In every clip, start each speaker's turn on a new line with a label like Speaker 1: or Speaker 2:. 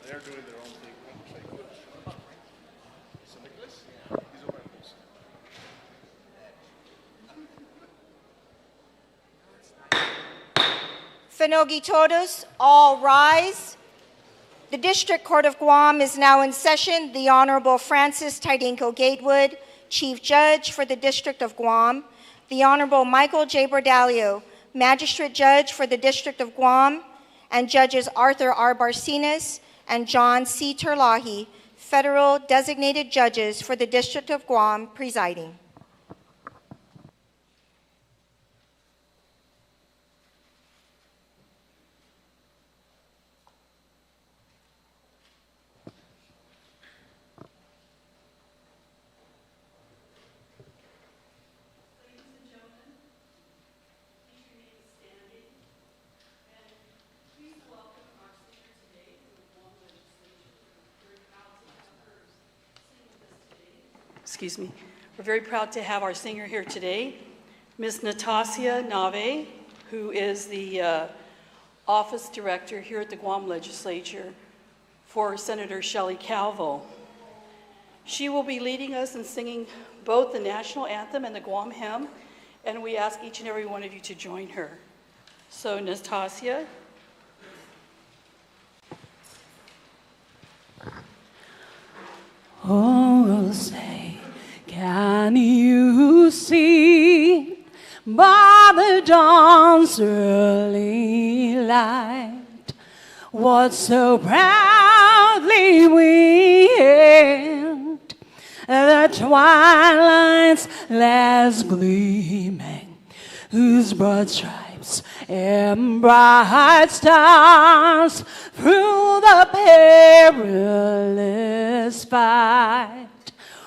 Speaker 1: They're doing their own thing.
Speaker 2: Finogi todos, all rise. The District Court of Guam is now in session. The Honorable Francis Tidinko Gatewood, Chief Judge for the District of Guam. The Honorable Michael J. Bordalio, Magistrate Judge for the District of Guam. And Judges Arthur R. Barcinas and John C. Terlahi, Federal Designated Judges for the District of Guam, presiding.
Speaker 3: Excuse me. We're very proud to have our singer here today, Ms. Natasha Nave, who is the office director here at the Guam Legislature for Senator Shelley Calvo. She will be leading us in singing both the national anthem and the Guam hymn, and we ask each and every one of you to join her. So, Natasha.
Speaker 4: Oh, say, can you see by the dawn's early light what so proudly we hailed the twilight's last gleaming, whose broad stripes and bright stars through the perilous fight,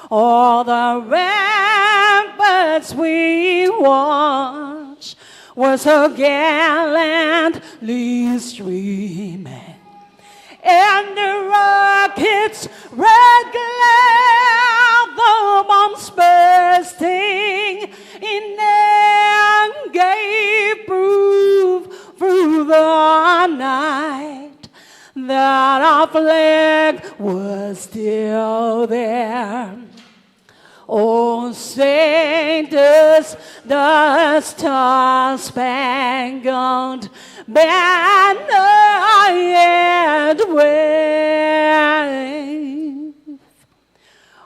Speaker 4: all the ramparts we watched were so gallantly streaming, and the rocket's red glare, the bombs bursting in air, gave proof through the night that our flag was still there. Oh, say does the star-spangled banner yet wave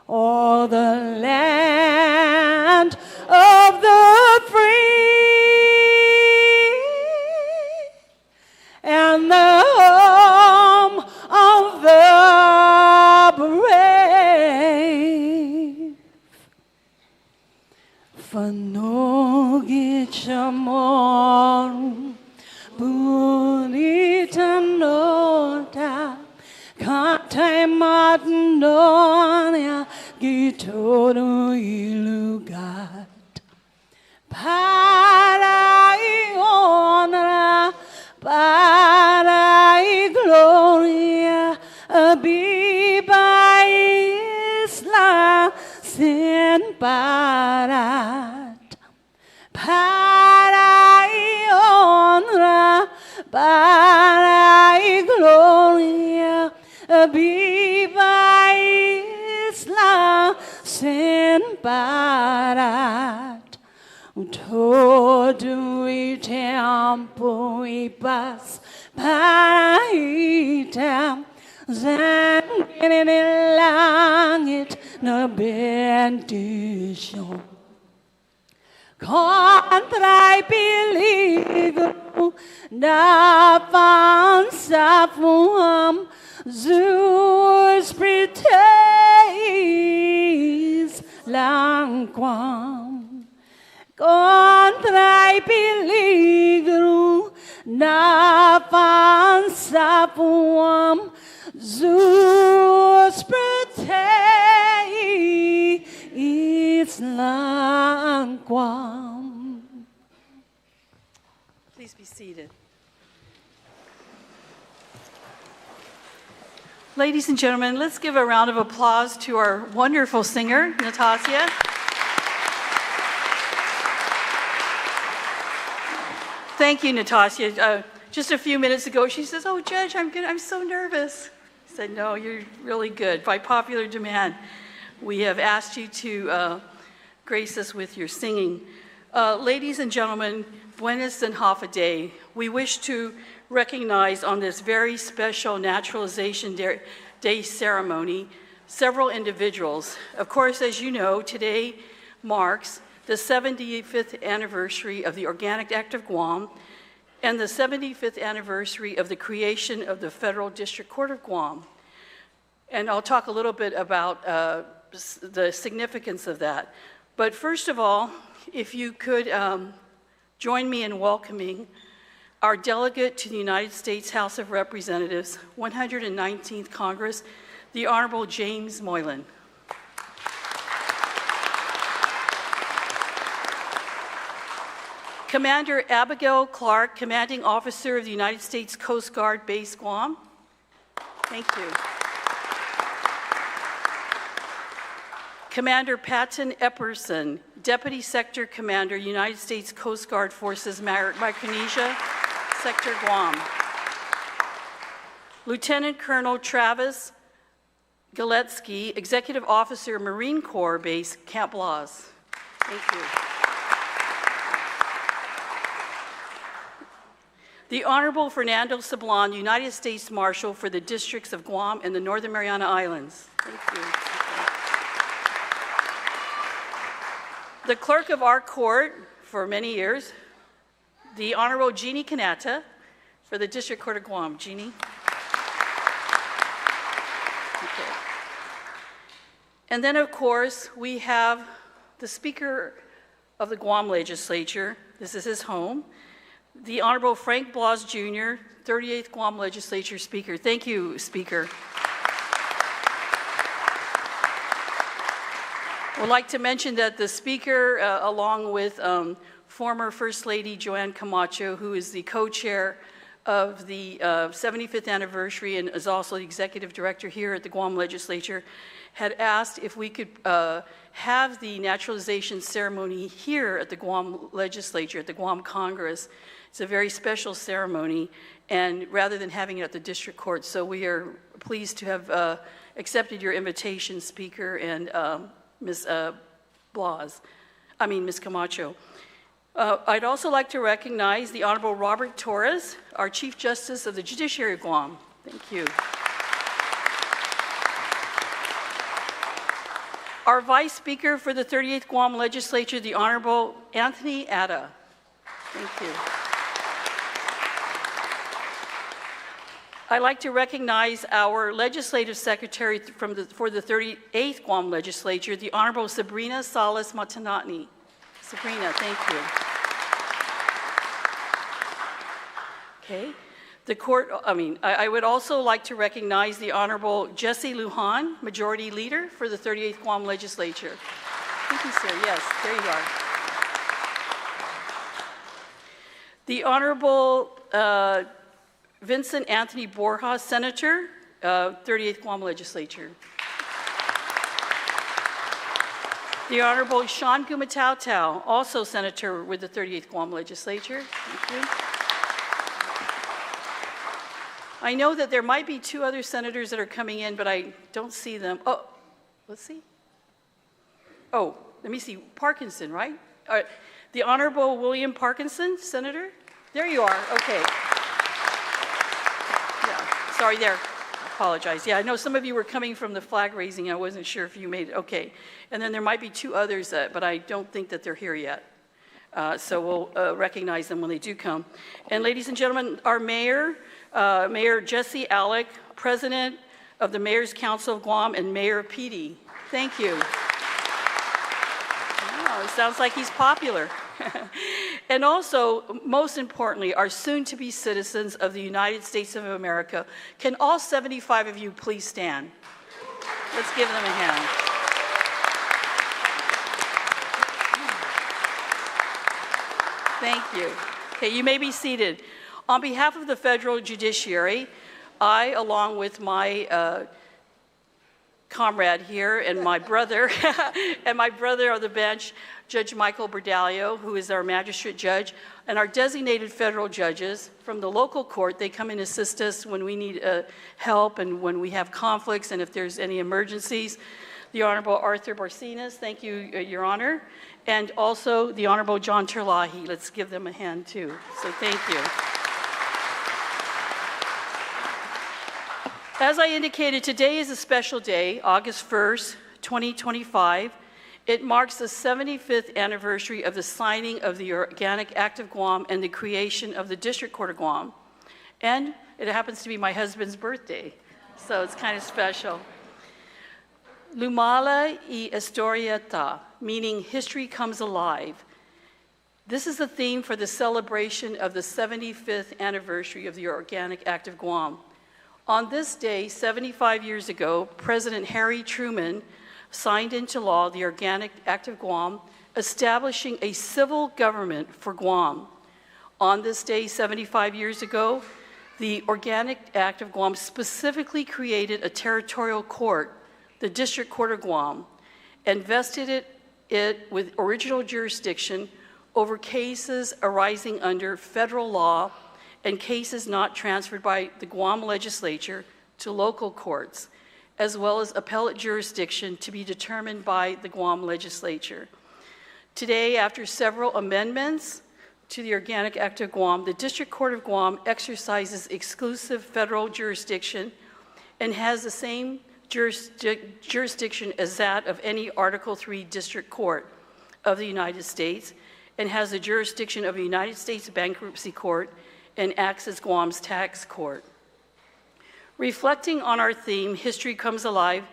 Speaker 4: o'er the land of the free and the home of the brave? Fanogi chamon bunita nota katai matnonia gitoru ilugat parai honra parai gloria abiba isla sin parat parai honra parai gloria abiba isla sin parat todo i tempo i pas paitam zangin in langit na bendition contra peligro na avança fuam Zeus preteis lanquam contra peligro na avança fuam Zeus preteis lanquam.
Speaker 3: Please be seated. Ladies and gentlemen, let's give a round of applause to our wonderful singer, Natasha. Thank you, Natasha. Just a few minutes ago, she says, "Oh, Judge, I'm so nervous." I said, "No, you're really good. By popular demand, we have asked you to grace us with your singing." Ladies and gentlemen, Buenos and half a day. We wish to recognize on this very special Naturalization Day ceremony several individuals. Of course, as you know, today marks the 75th anniversary of the Organic Act of Guam and the 75th anniversary of the creation of the Federal District Court of Guam. And I'll talk a little bit about the significance of that. But first of all, if you could join me in welcoming our delegate to the United States House of Representatives, 119th Congress, the Honorable James Moylan. Commander Abigail Clark, Commanding Officer of the United States Coast Guard Base Guam. Thank you. Commander Patton Epperson, Deputy Sector Commander, United States Coast Guard Forces, Micronesia, Sector Guam. Lieutenant Colonel Travis Galetsky, Executive Officer, Marine Corps Base, Camp Laws. Thank you. The Honorable Fernando Sablon, United States Marshal for the Districts of Guam and the Northern Mariana Islands. Thank you. The clerk of our court for many years, the Honorable Jeannie Kanata for the District Court of Guam. Jeannie. Okay. And then, of course, we have the Speaker of the Guam Legislature. This is his home. The Honorable Frank Blas Jr., 38th Guam Legislature Speaker. Thank you, Speaker. I would like to mention that the Speaker, along with former First Lady Joanne Camacho, who is the co-chair of the 75th anniversary and is also the Executive Director here at the Guam Legislature, had asked if we could have the naturalization ceremony here at the Guam Legislature, at the Guam Congress. It's a very special ceremony, and rather than having it at the District Court, so we are pleased to have accepted your invitation, Speaker, and Ms. Camacho. I'd also like to recognize the Honorable Robert Torres, our Chief Justice of the Judiciary of Guam. Thank you. Our Vice Speaker for the 38th Guam Legislature, the Honorable Anthony Atta. Thank you. I'd like to recognize our Legislative Secretary for the 38th Guam Legislature, the Honorable Sabrina Salas Matanatni. Sabrina, thank you. Okay. I would also like to recognize the Honorable Jesse Lujan, Majority Leader for the 38th Guam Legislature. Thank you, sir. Yes, there you are. The Honorable Vincent Anthony Borja, Senator, 38th Guam Legislature. The Honorable Sean Gumatau, also Senator with the 38th Guam Legislature. Thank you. I know that there might be two other senators that are coming in, but I don't see them. Oh, let's see. Oh, let me see. Parkinson, right? The Honorable William Parkinson, Senator? There you are. Okay. Yeah, sorry there. I apologize. Yeah, I know some of you were coming from the flag raising. I wasn't sure if you made it. Okay. And then there might be two others, but I don't think that they're here yet. So we'll recognize them when they do come. And ladies and gentlemen, our mayor, Mayor Jesse Alec, President of the Mayor's Council of Guam, and Mayor Petey. Thank you. Oh, it sounds like he's popular. And also, most importantly, our soon-to-be citizens of the United States of America. Can all 75 of you please stand? Let's give them a hand. Thank you. Okay, you may be seated. On behalf of the federal judiciary, I, along with my comrade here and my brother, and my brother on the bench, Judge Michael Berdalio, who is our magistrate judge, and our designated federal judges from the local court. They come and assist us when we need help and when we have conflicts and if there's any emergencies. The Honorable Arthur Barcenas, thank you, Your Honor, and also the Honorable John Terlahi. Let's give them a hand too. So thank you. As I indicated, today is a special day, August 1st, 2025. It marks the 75th anniversary of the signing of the Organic Act of Guam and the creation of the District Court of Guam. And it happens to be my husband's birthday, so it's kind of special. Lumala y Historieta, meaning history comes alive. This is the theme for the celebration of the 75th anniversary of the Organic Act of Guam. On this day, 75 years ago, President Harry Truman signed into law the Organic Act of Guam, establishing a civil government for Guam. On this day, 75 years ago, the Organic Act of Guam specifically created a territorial court, the District Court of Guam, and vested it with original jurisdiction over cases arising under federal law and cases not transferred by the Guam legislature to local courts, as well as appellate jurisdiction to be determined by the Guam legislature. Today, after several amendments to the Organic Act of Guam, the District Court of Guam exercises exclusive federal jurisdiction and has the same jurisdiction as that of any Article III District Court of the United States, and has the jurisdiction of a United States Bankruptcy Court and acts as Guam's tax court. Reflecting on our theme, History Comes Alive,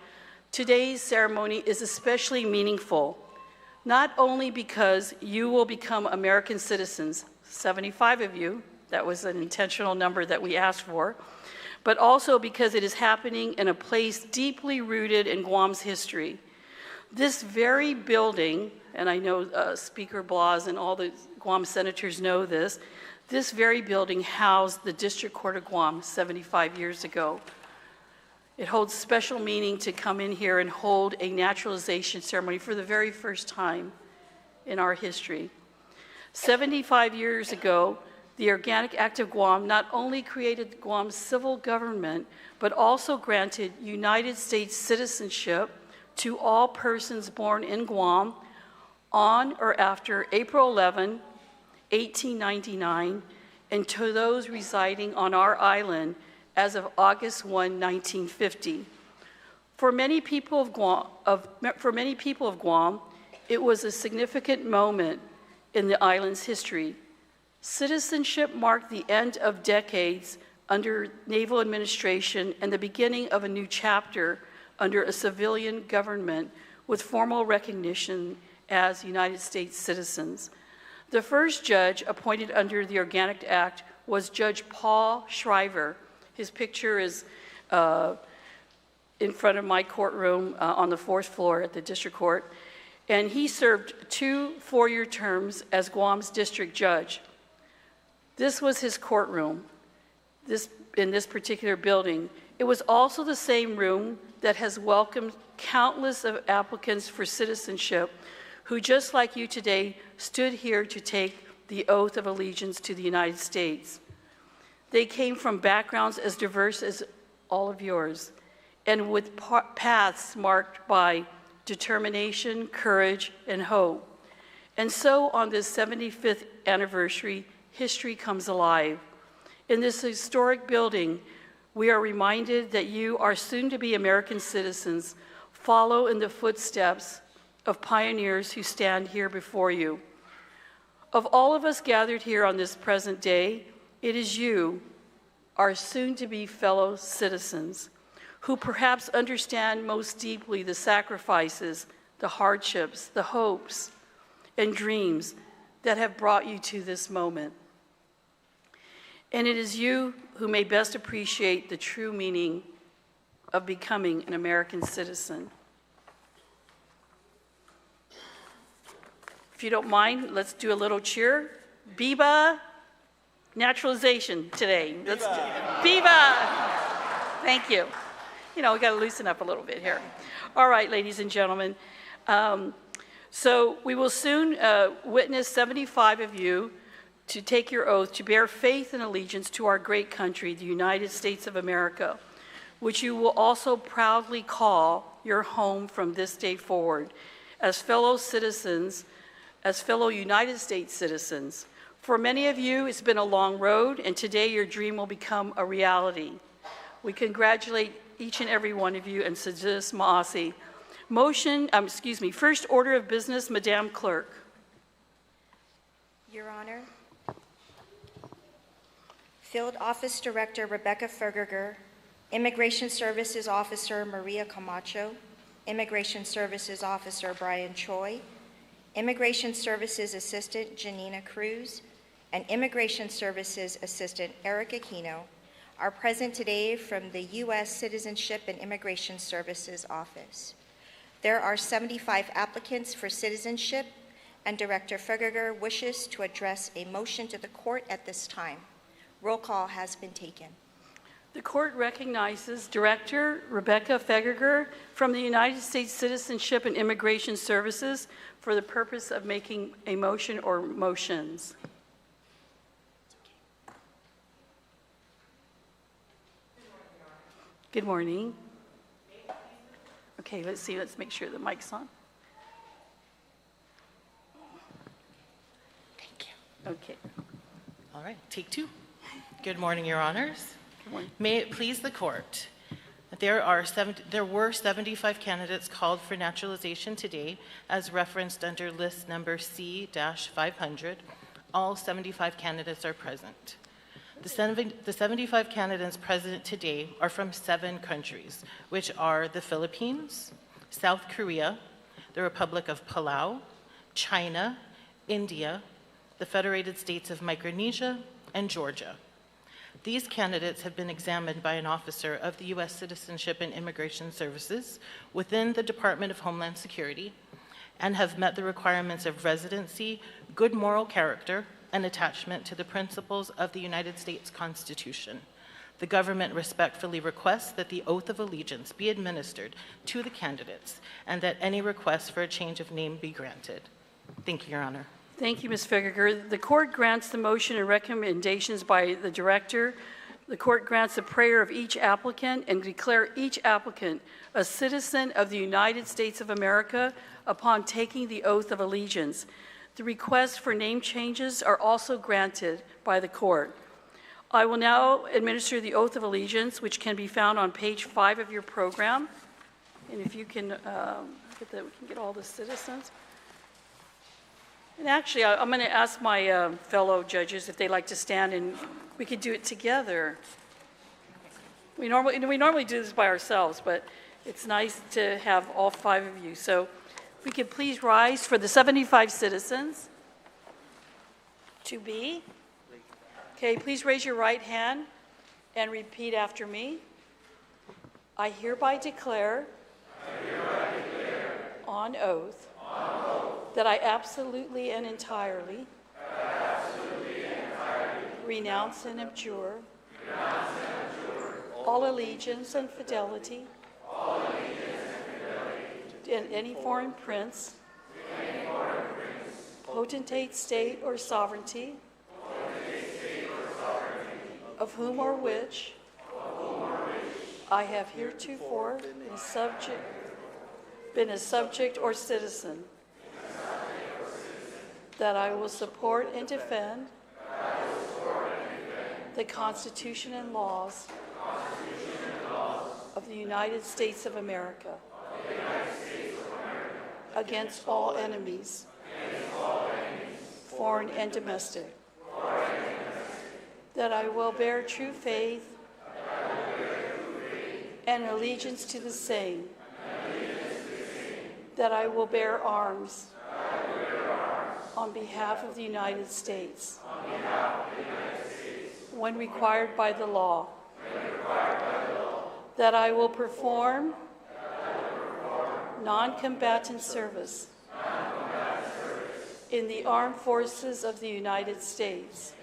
Speaker 3: today's ceremony is especially meaningful, not only because you will become American citizens, 75 of you, that was an intentional number that we asked for, but also because it is happening in a place deeply rooted in Guam's history. This very building, and I know Speaker Blas and all the Guam senators know this very building housed the District Court of Guam 75 years ago. It holds special meaning to come in here and hold a naturalization ceremony for the very first time in our history. 75 years ago, the Organic Act of Guam not only created Guam's civil government, but also granted United States citizenship to all persons born in Guam on or after April 11, 1899, and to those residing on our island as of August 1, 1950. For many people of Guam, it was a significant moment in the island's history. Citizenship marked the end of decades under naval administration and the beginning of a new chapter under a civilian government with formal recognition as United States citizens. The first judge appointed under the Organic Act was Judge Paul Shriver. His picture is in front of my courtroom on the 4th floor at the District Court. And he served 2 four-year terms as Guam's district judge. This was his courtroom, in this particular building. It was also the same room that has welcomed countless of applicants for citizenship who, just like you today, stood here to take the oath of allegiance to the United States. They came from backgrounds as diverse as all of yours, and with paths marked by determination, courage, and hope. And so on this 75th anniversary, history comes alive. In this historic building, we are reminded that you are soon to be American citizens. Follow in the footsteps of pioneers who stand here before you. Of all of us gathered here on this present day, it is you, our soon-to-be fellow citizens, who perhaps understand most deeply the sacrifices, the hardships, the hopes, and dreams that have brought you to this moment. And it is you who may best appreciate the true meaning of becoming an American citizen. If you don't mind, let's do a little cheer. Viva Naturalization today. Viva! Thank you. You know, we got to loosen up a little bit here. All right, ladies and gentlemen. So we will soon witness 75 of you to take your oath to bear faith and allegiance to our great country, the United States of America, which you will also proudly call your home from this day forward, as fellow citizens, as fellow United States citizens. For many of you, it's been a long road, and today your dream will become a reality. We congratulate each and every one of you, and Sajis Maasi. First order of business, Madam Clerk.
Speaker 2: Your Honor, Field Office Director Rebecca Fergerger, Immigration Services Officer Maria Camacho, Immigration Services Officer Brian Choi, Immigration Services Assistant Janina Cruz, and Immigration Services Assistant Eric Aquino are present today from the U.S. Citizenship and Immigration Services Office. There are 75 applicants for citizenship, and Director Fergerger wishes to address a motion to the court at this time. Roll call has been taken.
Speaker 3: The court recognizes Director Rebecca Fergerger from the United States Citizenship and Immigration Services for the purpose of making a motion or motions. Good morning. Okay, let's make sure the mic's on.
Speaker 5: Thank you.
Speaker 3: Okay.
Speaker 5: All right, take two. Good morning, Your Honors.
Speaker 3: Good morning.
Speaker 5: May it please the court. There were 75 candidates called for naturalization today, as referenced under list number C-500. All 75 candidates are present. The 75 candidates present today are from 7 countries, which are the Philippines, South Korea, the Republic of Palau, China, India, the Federated States of Micronesia, and Georgia. These candidates have been examined by an officer of the U.S. Citizenship and Immigration Services within the Department of Homeland Security and have met the requirements of residency, good moral character, and attachment to the principles of the United States Constitution. The government respectfully requests that the oath of allegiance be administered to the candidates and that any request for a change of name be granted. Thank you, Your Honor.
Speaker 3: Thank you, Ms. Fergerger. The court grants the motion and recommendations by the director. The court grants the prayer of each applicant and declare each applicant a citizen of the United States of America upon taking the oath of allegiance. The requests for name changes are also granted by the court. I will now administer the oath of allegiance, which can be found on page 5 of your program. And if you can we can get all the citizens. And actually, I'm going to ask my fellow judges if they'd like to stand, and we could do it together. We normally do this by ourselves, but it's nice to have all 5 of you. So if we could please rise for the 75 citizens to be. Okay, please raise your right hand and repeat after me. I hereby declare, on oath, that I absolutely and entirely renounce and abjure all allegiance and fidelity to any foreign prince, potentate, state, or sovereignty, of whom or which I have heretofore been a subject or citizen, that I will support and defend the Constitution and laws of the United States of America against all enemies, foreign and domestic, that I will bear true faith and allegiance to the same, that I will bear arms on behalf of the United States, when required by the law, that I will perform non-combatant service in the armed forces of the United States,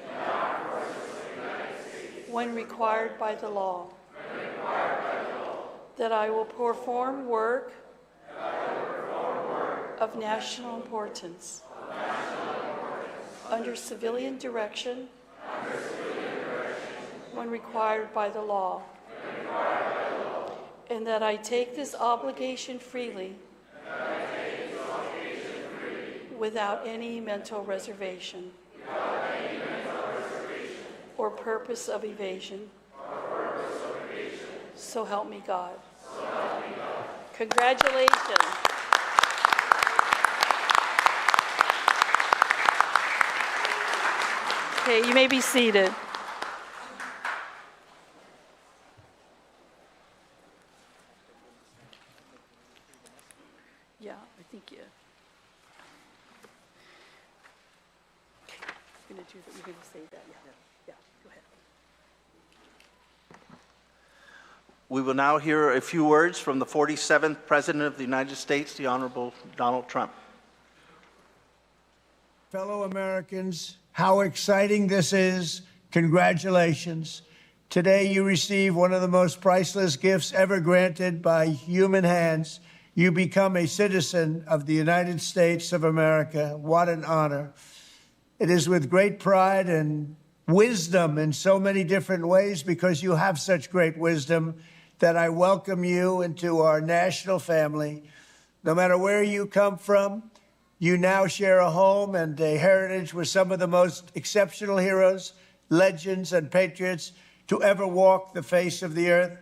Speaker 3: when required by the law. That I will perform work of national importance under civilian direction when required by the law. And that I take this obligation freely without any mental reservation or purpose of evasion. So help me God. Congratulations. Okay, you may be seated. Yeah, I think you. Okay, you're going to do that. You're going to say that. Yeah, go ahead.
Speaker 1: We will now hear a few words from the 47th President of the United States, the Honorable Donald Trump.
Speaker 6: Fellow Americans, how exciting this is. Congratulations. Today you receive one of the most priceless gifts ever granted by human hands. You become a citizen of the United States of America. What an honor. It is with great pride and wisdom in so many different ways, because you have such great wisdom, that I welcome you into our national family. No matter where you come from, you now share a home and a heritage with some of the most exceptional heroes, legends, and patriots to ever walk the face of the earth.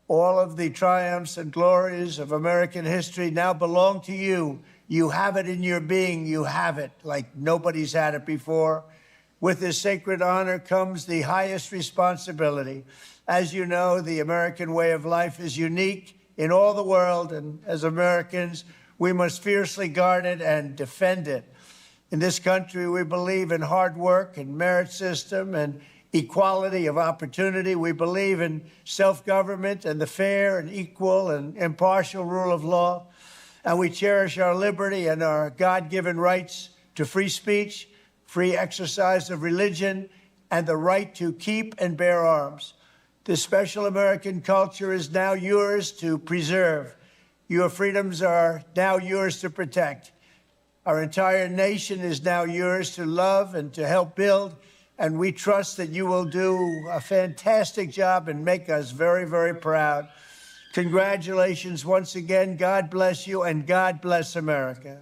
Speaker 6: All of the triumphs and glories of American history now belong to you. You have it in your being. You have it like nobody's had it before. With this sacred honor comes the highest responsibility. As you know, the American way of life is unique in all the world, and as Americans, we must fiercely guard it and defend it. In this country, we believe in hard work and merit system and equality of opportunity. We believe in self-government and the fair and equal and impartial rule of law. And we cherish our liberty and our God-given rights to free speech, free exercise of religion, and the right to keep and bear arms. This special American culture is now yours to preserve. Your freedoms are now yours to protect. Our entire nation is now yours to love and to help build, and we trust that you will do a fantastic job and make us very, very proud. Congratulations once again. God bless you, and God bless America.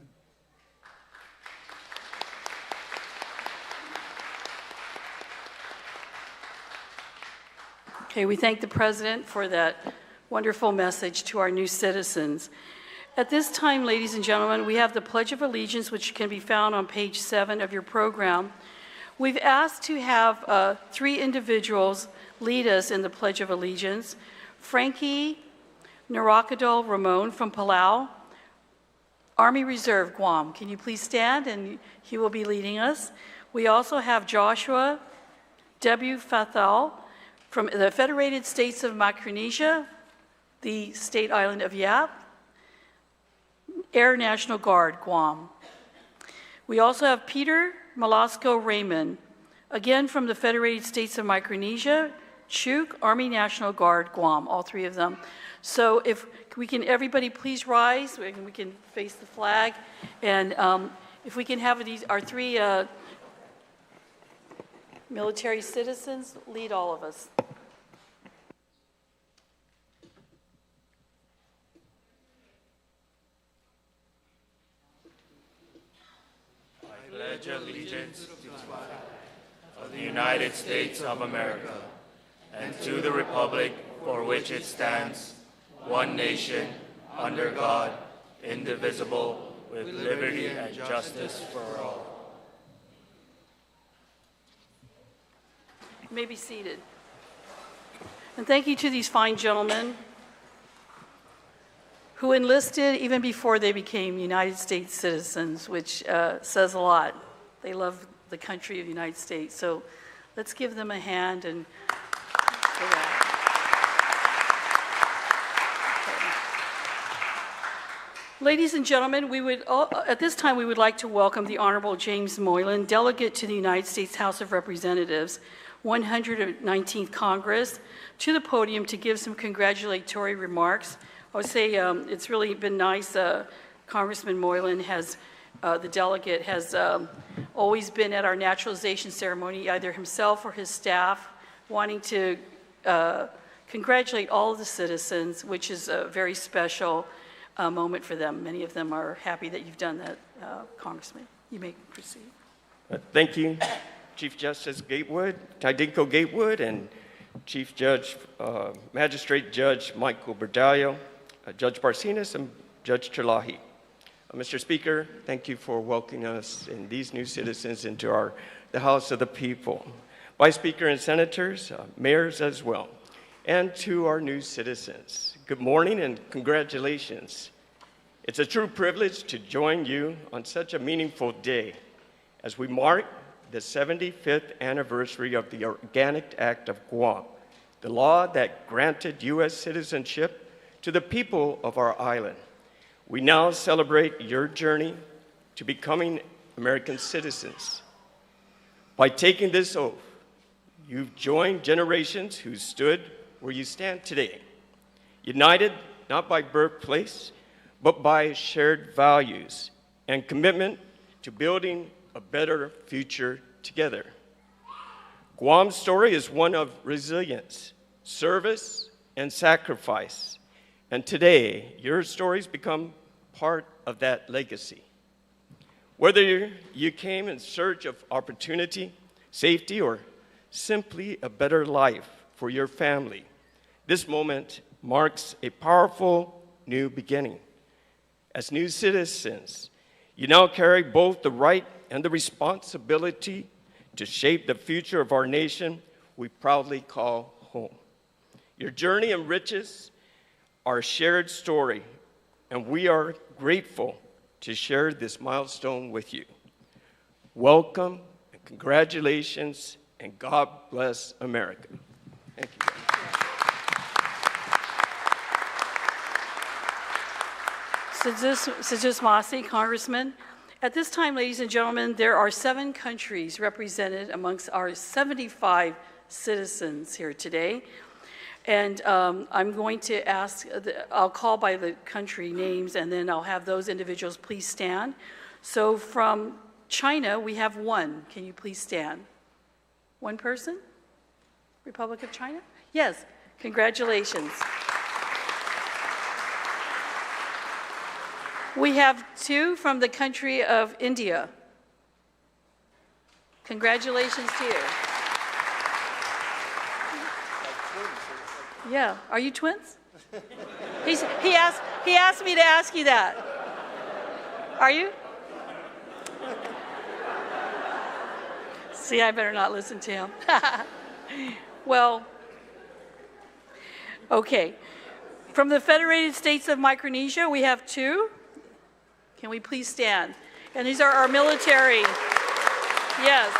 Speaker 3: Okay, we thank the President for that wonderful message to our new citizens. At this time, ladies and gentlemen, we have the Pledge of Allegiance, which can be found on page 7 of your program. We've asked to have 3 individuals lead us in the Pledge of Allegiance. Frankie Narakadol Ramon from Palau, Army Reserve, Guam. Can you please stand, and he will be leading us. We also have Joshua W. Fathal from the Federated States of Micronesia, the state island of Yap, Air National Guard, Guam. We also have Peter Malasco Raymond, again from the Federated States of Micronesia, Chuk, Army National Guard, Guam, all 3 of them. So if we can, everybody please rise, we can face the flag, and if we can have our 3 military citizens lead all of us.
Speaker 7: Pledge allegiance to the flag of the United States of America and to the republic for which it stands, one nation, under God, indivisible, with liberty and justice for all.
Speaker 3: You may be seated. And thank you to these fine gentlemen who enlisted even before they became United States citizens, which says a lot. They love the country of the United States. So let's give them a hand and for that. Okay. Ladies and gentlemen, at this time we would like to welcome the Honorable James Moylan, delegate to the United States House of Representatives. 119th Congress to the podium to give some congratulatory remarks. I would say it's really been nice. Congressman Moylan has, the delegate, has always been at our naturalization ceremony, either himself or his staff, wanting to congratulate all of the citizens, which is a very special moment for them. Many of them are happy that you've done that, Congressman. You may proceed.
Speaker 8: Thank you, Chief Justice Gatewood, Tydinko Gatewood, and Chief Judge, Magistrate Judge Michael Berdallo, Judge Barcinas, and Judge Terlahi. Mr. Speaker, thank you for welcoming us and these new citizens into the House of the People. Vice Speaker and Senators, mayors as well, and to our new citizens, good morning and congratulations. It's a true privilege to join you on such a meaningful day as we mark the 75th anniversary of the Organic Act of Guam, the law that granted U.S. citizenship to the people of our island. We now celebrate your journey to becoming American citizens. By taking this oath, you've joined generations who stood where you stand today, united not by birthplace, but by shared values and commitment to building a better future together. Guam's story is one of resilience, service, and sacrifice. And today, your stories become part of that legacy. Whether you came in search of opportunity, safety, or simply a better life for your family, this moment marks a powerful new beginning. As new citizens, you now carry both the right and the responsibility to shape the future of our nation we proudly call home. Your journey enriches our shared story, and we are grateful to share this milestone with you. Welcome, and congratulations, and God bless America. Thank you.
Speaker 3: Sajus Masi, Congressman. At this time, ladies and gentlemen, there are 7 countries represented amongst our 75 citizens here today. And I'm going to ask, I'll call by the country names, and then I'll have those individuals please stand. So from China, we have 1. Can you please stand? 1 person? Republic of China? Yes, congratulations. We have 2 from the country of India. Congratulations to you. Yeah, are you twins? He asked me to ask you that. Are you? See, I better not listen to him. Well, okay. From the Federated States of Micronesia, we have 2. Can we please stand? And these are our military. Yes.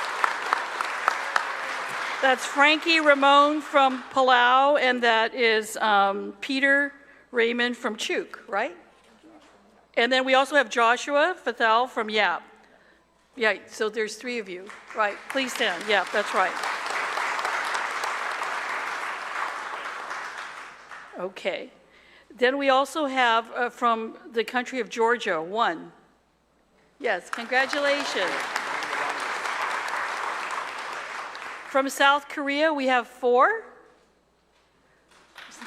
Speaker 3: That's Frankie Ramon from Palau, and that is Peter Raymond from Chuk, right? And then we also have Joshua Fathal from Yap. Yeah, so there's 3 of you, right? Please stand. Yeah, that's right. Okay. Then we also have from the country of Georgia, 1. Yes, congratulations. From South Korea, we have 4.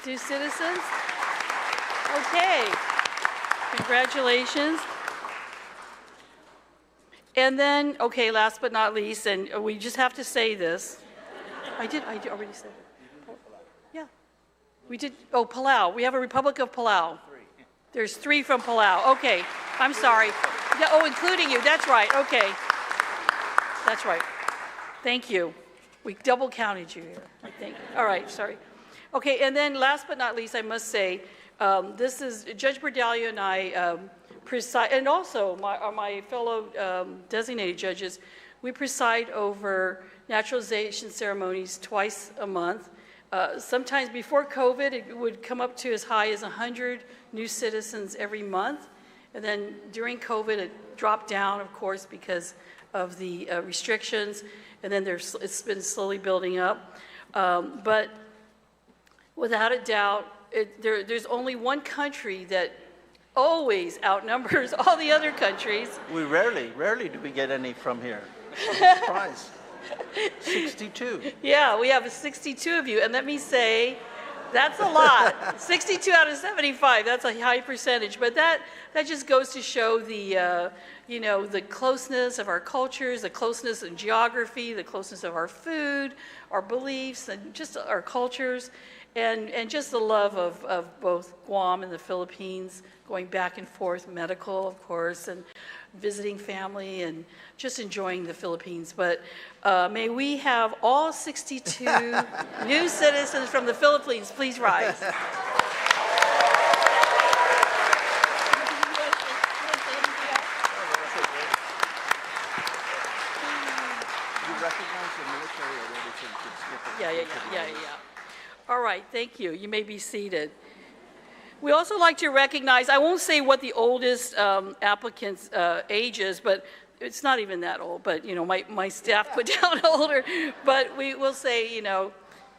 Speaker 3: 2 citizens. Okay. Congratulations. And then, okay, last but not least, and we just have to say this. I did already say that. Yeah. We did, oh, Palau. We have a Republic of Palau. There's 3 from Palau. Okay, I'm sorry. Yeah, oh, including you. That's right. Okay. That's right. Thank you. We double counted you here, I think. All right, sorry. Okay, and then last but not least, I must say, this is Judge Berdallo and I preside, and also my fellow designated judges, we preside over naturalization ceremonies twice a month. Sometimes before COVID, it would come up to as high as 100 new citizens every month. And then during COVID, it dropped down, of course, because the restrictions, and then it's been slowly building up. But without a doubt, there's only one country that always outnumbers all the other countries.
Speaker 1: We rarely do we get any from here. I'm surprised. 62.
Speaker 3: Yeah, we have 62 of you, and let me say, that's a lot. 62 out of 75, that's a high percentage, but that just goes to show the, the closeness of our cultures, the closeness in geography, the closeness of our food, our beliefs, and just our cultures, and just the love of both Guam and the Philippines, going back and forth, medical, of course, and visiting family, and just enjoying the Philippines. But may we have all 62 new citizens from the Philippines please rise. Yeah. All right, thank you. You may be seated. We also like to recognize, I won't say what the oldest applicant's age is, but it's not even that old, but my staff put down older, but we will say,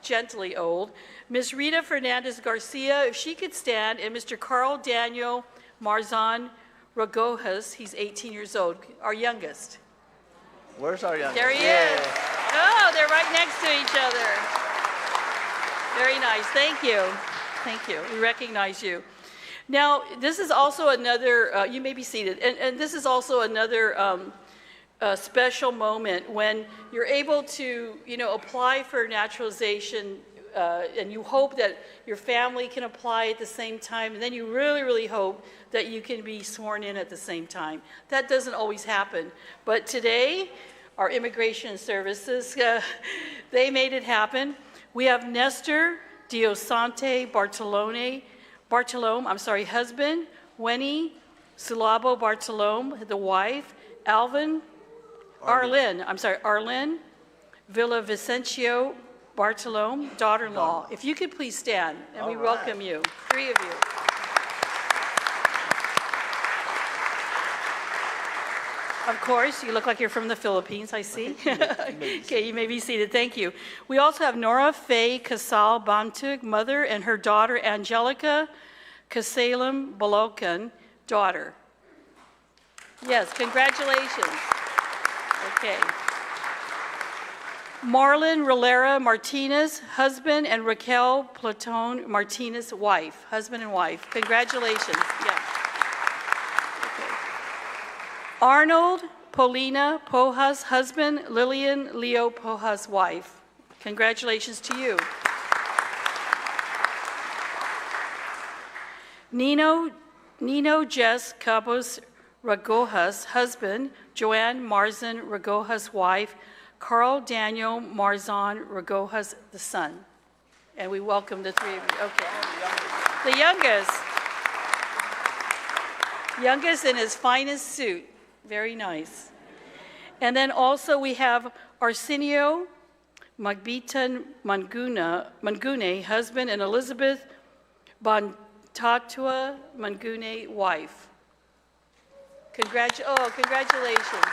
Speaker 3: gently old. Ms. Rita Fernandez Garcia, if she could stand, and Mr. Carl Daniel Marzan Ragojas, he's 18 years old, our youngest.
Speaker 1: Where's our youngest?
Speaker 3: There he is. Oh, they're right next to each other. Very nice. Thank you. Thank you. We recognize you. Now, this is also another, you may be seated, and this is also another special moment when you're able to, apply for naturalization, and you hope that your family can apply at the same time, and then you really, really hope that you can be sworn in at the same time. That doesn't always happen. But today, our immigration services, they made it happen. We have Nestor Diosante Bartolome, husband, Winnie Sulabo Bartolome, the wife, Arlen Villavicencio Bartolome, daughter-in-law. If you could please stand, and we welcome you, 3 of you. Of course, you look like you're from the Philippines, I see. Okay, you may be seated. Thank you. We also have Nora Faye Casal Bantug, mother, and her daughter, Angelica Casalem Balocan, daughter. Yes, congratulations. Okay. Marlon Rillera Martinez, husband, and Raquel Platon Martinez, wife. Husband and wife. Congratulations. Yeah. Arnold Polina Pojas, husband, Lillian Leo Pojas, wife. Congratulations to you. Nino Jess Cabos Ragojas, husband, Joanne Marzan Ragojas, wife, Carl Daniel Marzan Ragojas, the son. And we welcome the 3 of you. Okay. The youngest in his finest suit. Very nice. And then also we have Arsenio Magbitan Mangune, husband, and Elizabeth Bontatua Mangune, wife. Congratulations. Congratulations.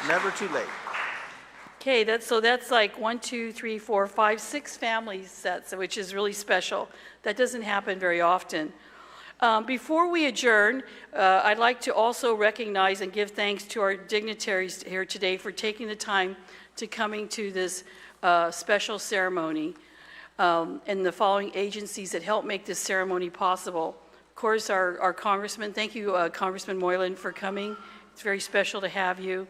Speaker 1: Never too late.
Speaker 3: Okay, that's like 1, 2, 3, 4, 5, 6 family sets, which is really special. That doesn't happen very often. Before we adjourn, I'd like to also recognize and give thanks to our dignitaries here today for taking the time to coming to this special ceremony, and the following agencies that help make this ceremony possible. Of course, our congressman, thank you, Congressman Moylan, for coming. It's very special to have you.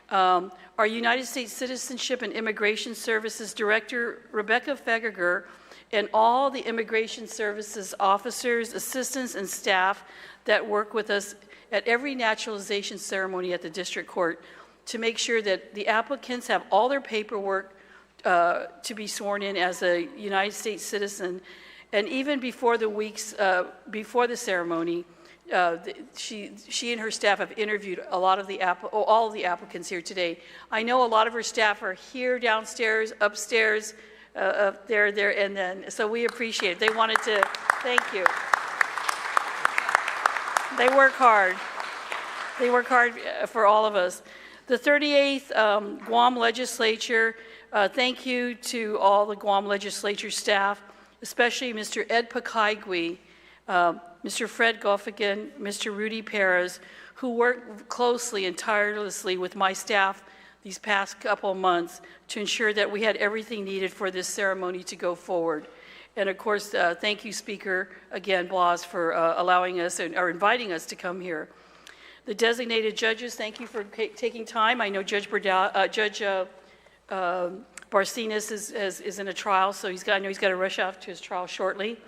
Speaker 3: Our United States Citizenship and Immigration Services Director, Rebecca Fegger, and all the Immigration Services officers, assistants, and staff that work with us at every naturalization ceremony at the District Court to make sure that the applicants have all their paperwork to be sworn in as a United States citizen. And even before the weeks, before the ceremony, she and her staff have interviewed a lot of all of the applicants here today. I know a lot of her staff are here, downstairs, upstairs, up there, and then, so we appreciate it. They wanted to thank you. They work hard. They work hard for all of us. The 38th Guam Legislature, thank you to all the Guam Legislature staff, especially Mr. Ed Pakaigui, Mr. Fred Goffigan, Mr. Rudy Perez, who worked closely and tirelessly with my staff these past couple of months to ensure that we had everything needed for this ceremony to go forward. And of course, thank you, Speaker, again, Blas, for allowing us or inviting us to come here. The designated judges, thank you for taking time. I know Judge Barcinas is in a trial, so I know he's got to rush off to his trial shortly.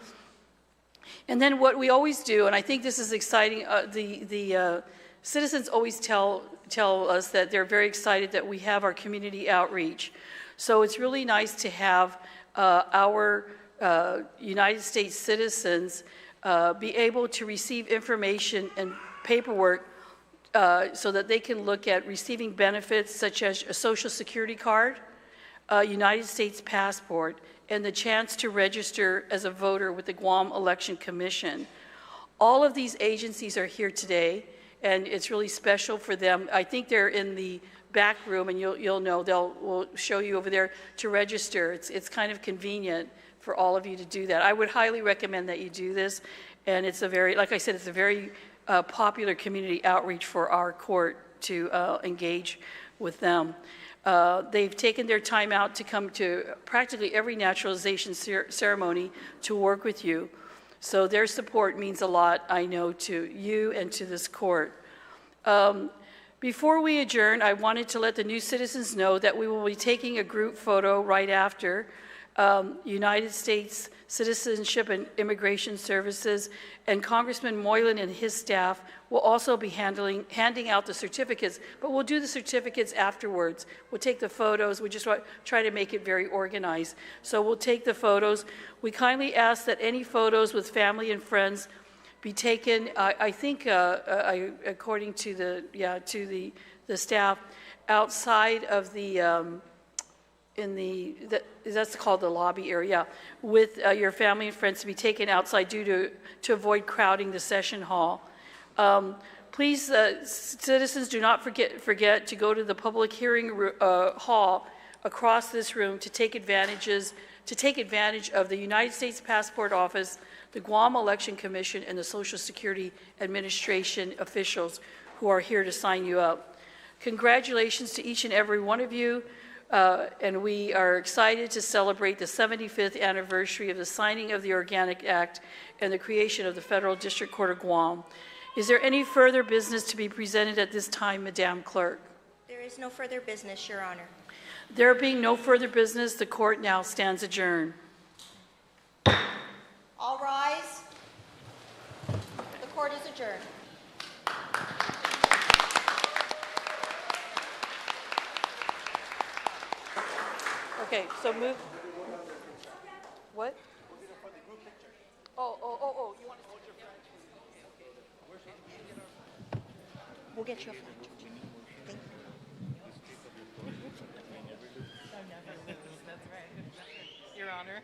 Speaker 3: And then what we always do, and I think this is exciting, the citizens always tell us that they're very excited that we have our community outreach. So it's really nice to have our United States citizens be able to receive information and paperwork so that they can look at receiving benefits such as a Social Security card, a United States passport, and the chance to register as a voter with the Guam Election Commission. All of these agencies are here today, and it's really special for them. I think they're in the back room, and you'll know, we'll show you over there to register. It's kind of convenient for all of you to do that. I would highly recommend that you do this, and it's a very, like I said, it's a very popular community outreach for our court to engage with them. They've taken their time out to come to practically every naturalization ceremony to work with you. So their support means a lot, I know, to you and to this court. Before we adjourn, I wanted to let the new citizens know that we will be taking a group photo right after. United States Citizenship and Immigration Services and Congressman Moylan and his staff will also be handing out the certificates, but we'll do the certificates afterwards. We'll take the photos. We just try to make it very organized. So we'll take the photos. We kindly ask that any photos with family and friends be taken, I think, according to the staff, outside of the that's called the lobby area, with your family and friends to be taken outside to avoid crowding the session hall. Please, citizens, do not forget to go to the public hearing hall across this room to take advantage of the United States Passport Office, the Guam Election Commission, and the Social Security Administration officials who are here to sign you up. Congratulations to each and every one of you. And we are excited to celebrate the 75th anniversary of the signing of the Organic Act and the creation of the Federal District Court of Guam. Is there any further business to be presented at this time, Madam Clerk?
Speaker 2: There is no further business, Your Honor.
Speaker 3: There being no further business, the court now stands adjourned.
Speaker 2: All rise. The court is adjourned.
Speaker 3: Okay, so move. What? Oh, you want to hold your flag?
Speaker 2: We'll get you a flag. Thank you.
Speaker 5: That's right. Your Honor.